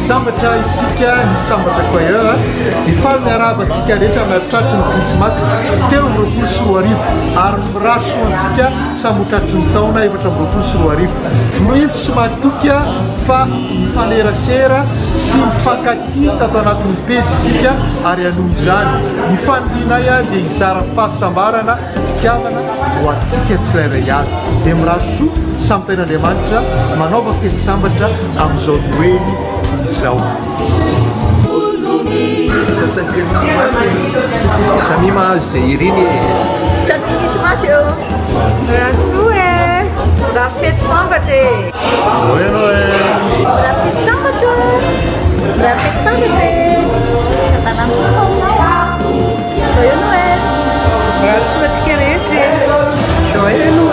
Sambatra isika ny sambatra koa eo ny farany aravantsika rehetra miatratry ny krismasy telo amby roapolo sy roa arivo ary mirasoantsika sambotratry ny taona efatra amby roapolo sy roa arivo mihitsy sy mahatoka fa mifanerasera sy mifankatia tato anatin'ny pejy isika ary anoho izany ny fanidinay dia hizara fahasambarana fitiavana ho antsika tsirairay avy dia miraso samy ten'Andriamanitra manaova fety sambatra amin'izao noely izao. Samima zay iriny Tati Krismasy eo. Rasoe. Rafety sambatra e. Bueno Rafety sambatra. Rafety sambatra e. Joyeux Noël. Rasoe antsika rehetra e. Joyeux Noël.